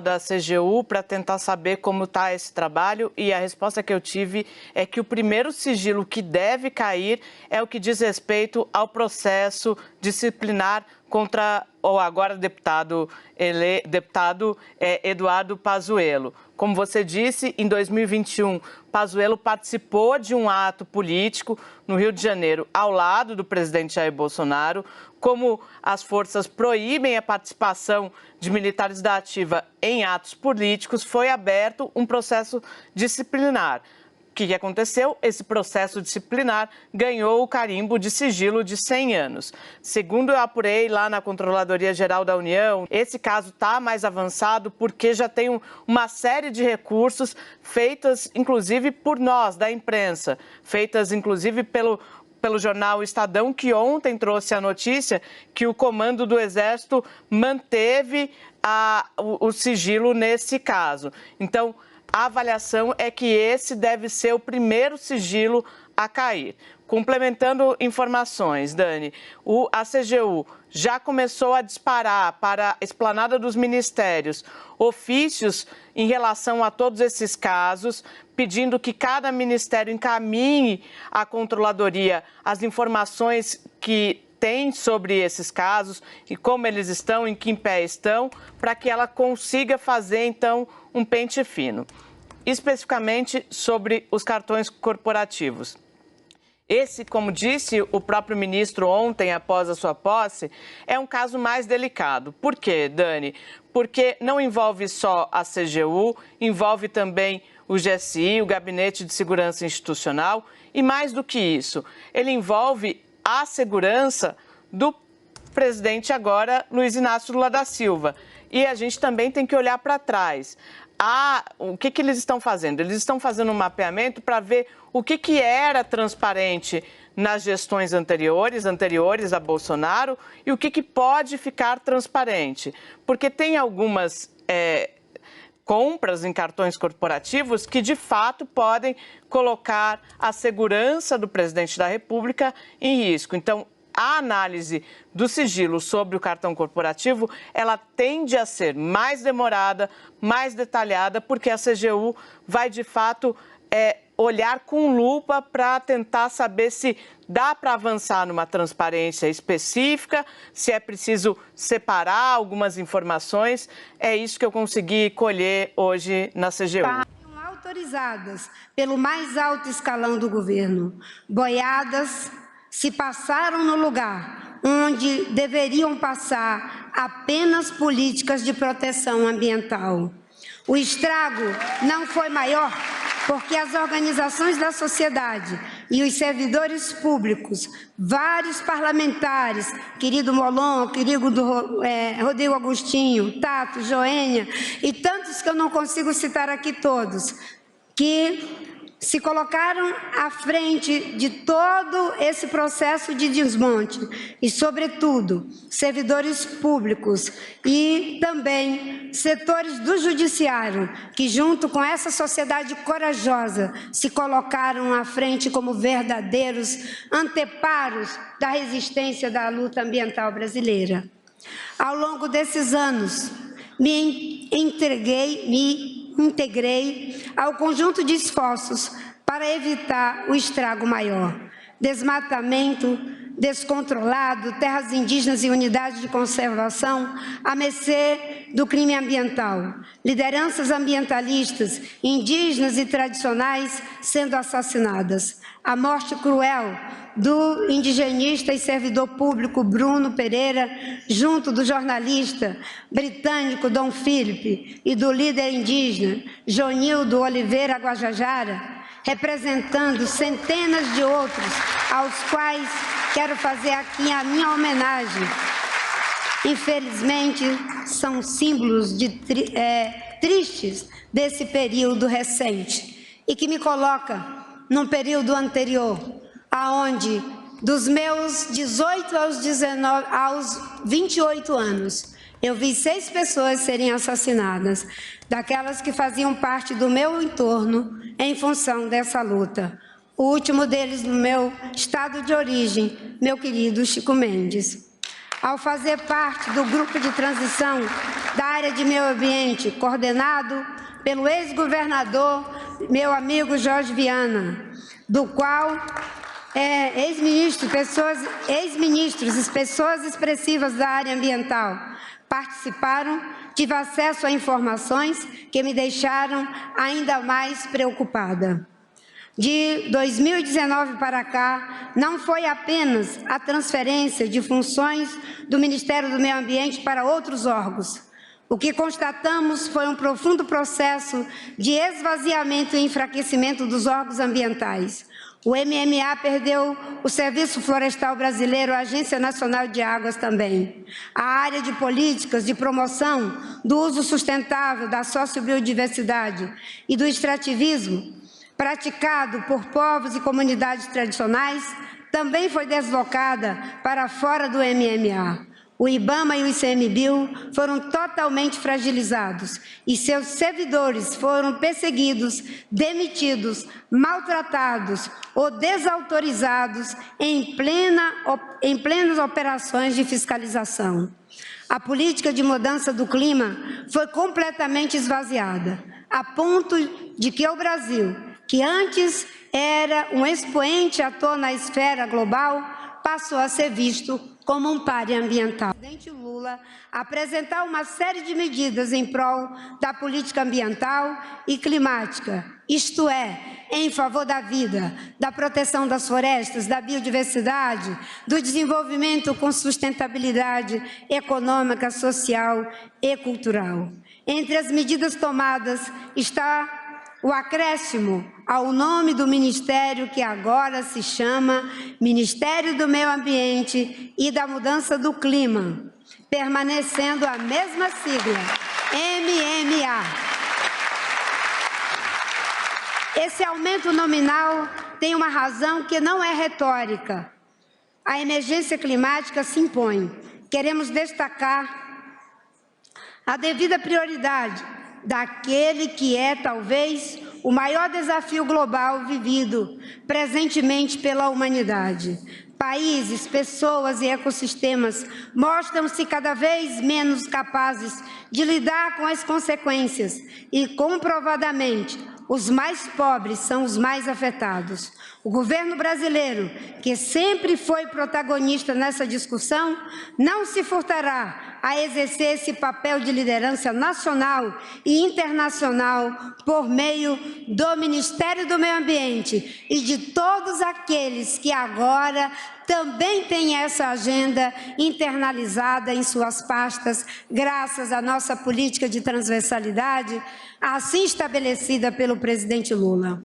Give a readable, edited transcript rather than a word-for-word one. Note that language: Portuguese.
da CGU para tentar saber como está esse trabalho, e a resposta que eu tive é que o primeiro sigilo que deve cair é o que diz respeito ao processo disciplinar contra o agora deputado Eduardo Pazuello. Como você disse, em 2021, Pazuello participou de um ato político no Rio de Janeiro, ao lado do presidente Jair Bolsonaro. Como as forças proíbem a participação de militares da ativa em atos políticos, foi aberto um processo disciplinar. O que aconteceu? Esse processo disciplinar ganhou o carimbo de sigilo de 100 anos. Segundo eu apurei lá na Controladoria Geral da União, esse caso está mais avançado porque já tem uma série de recursos feitas, inclusive, por nós, da imprensa, feitas, inclusive, pelo jornal Estadão, que ontem trouxe a notícia que o comando do Exército manteve o sigilo nesse caso. Então, a avaliação é que esse deve ser o primeiro sigilo a cair. Complementando informações, Dani, a CGU já começou a disparar para a esplanada dos ministérios ofícios em relação a todos esses casos, pedindo que cada ministério encaminhe à controladoria as informações que tem sobre esses casos e como eles estão, em que pé estão, para que ela consiga fazer, então, um pente fino. Especificamente sobre os cartões corporativos. Esse, como disse o próprio ministro ontem, após a sua posse, é um caso mais delicado. Por quê, Dani? Porque não envolve só a CGU, envolve também o GSI, o Gabinete de Segurança Institucional, e mais do que isso, ele envolve a segurança do presidente agora, Luiz Inácio Lula da Silva. E a gente também tem que olhar para trás. O que eles estão fazendo? Eles estão fazendo um mapeamento para ver o que era transparente nas gestões anteriores a Bolsonaro, e o que pode ficar transparente. Porque tem algumas compras em cartões corporativos que, de fato, podem colocar a segurança do presidente da República em risco. Então, a análise do sigilo sobre o cartão corporativo, ela tende a ser mais demorada, mais detalhada, porque a CGU vai, de fato, olhar com lupa para tentar saber se dá para avançar numa transparência específica, se é preciso separar algumas informações. É isso que eu consegui colher hoje na CGU. Autorizadas pelo mais alto escalão do governo, boiadas se passaram no lugar onde deveriam passar apenas políticas de proteção ambiental. O estrago não foi maior porque as organizações da sociedade e os servidores públicos, vários parlamentares, querido Molon, querido Rodrigo Agostinho, Tato, Joênia e tantos que eu não consigo citar aqui todos, que se colocaram à frente de todo esse processo de desmonte e, sobretudo, servidores públicos e também setores do judiciário que, junto com essa sociedade corajosa, se colocaram à frente como verdadeiros anteparos da resistência da luta ambiental brasileira. Ao longo desses anos, me integrei ao conjunto de esforços para evitar o estrago maior. Desmatamento descontrolado, terras indígenas e unidades de conservação à mercê do crime ambiental. Lideranças ambientalistas, indígenas e tradicionais sendo assassinadas. A morte cruel do indigenista e servidor público Bruno Pereira, junto do jornalista britânico Dom Philip e do líder indígena Jonildo Oliveira Guajajara, representando centenas de outros, aos quais quero fazer aqui a minha homenagem. Infelizmente, são símbolos tristes desse período recente e que me coloca num período anterior, aonde dos meus 18 aos 28 anos, eu vi 6 pessoas serem assassinadas, daquelas que faziam parte do meu entorno em função dessa luta. O último deles no meu estado de origem, meu querido Chico Mendes. Ao fazer parte do grupo de transição da área de meio ambiente, coordenado pelo ex-governador, meu amigo Jorge Viana, do qual ex-ministros e pessoas expressivas da área ambiental participaram. Tive acesso a informações que me deixaram ainda mais preocupada. De 2019 para cá, não foi apenas a transferência de funções do Ministério do Meio Ambiente para outros órgãos. O que constatamos foi um profundo processo de esvaziamento e enfraquecimento dos órgãos ambientais. O MMA perdeu o Serviço Florestal Brasileiro, a Agência Nacional de Águas também. A área de políticas de promoção do uso sustentável da sociobiodiversidade e do extrativismo praticado por povos e comunidades tradicionais também foi deslocada para fora do MMA. O IBAMA e o ICMBio foram totalmente fragilizados e seus servidores foram perseguidos, demitidos, maltratados ou desautorizados em plenas operações de fiscalização. A política de mudança do clima foi completamente esvaziada, a ponto de que o Brasil, que antes era um expoente ator na esfera global, passou a ser visto como um pária ambiental. O presidente Lula apresentar uma série de medidas em prol da política ambiental e climática, isto é, em favor da vida, da proteção das florestas, da biodiversidade, do desenvolvimento com sustentabilidade econômica, social e cultural. Entre as medidas tomadas está o acréscimo ao nome do Ministério, que agora se chama Ministério do Meio Ambiente e da Mudança do Clima, permanecendo a mesma sigla, MMA. Esse aumento nominal tem uma razão que não é retórica. A emergência climática se impõe. Queremos destacar a devida prioridade daquele que é, talvez, o maior desafio global vivido presentemente pela humanidade. Países, pessoas e ecossistemas mostram-se cada vez menos capazes de lidar com as consequências e, comprovadamente, os mais pobres são os mais afetados. O governo brasileiro, que sempre foi protagonista nessa discussão, não se furtará a exercer esse papel de liderança nacional e internacional por meio do Ministério do Meio Ambiente e de todos aqueles que agora também têm essa agenda internalizada em suas pastas, graças à nossa política de transversalidade, assim estabelecida pelo presidente Lula.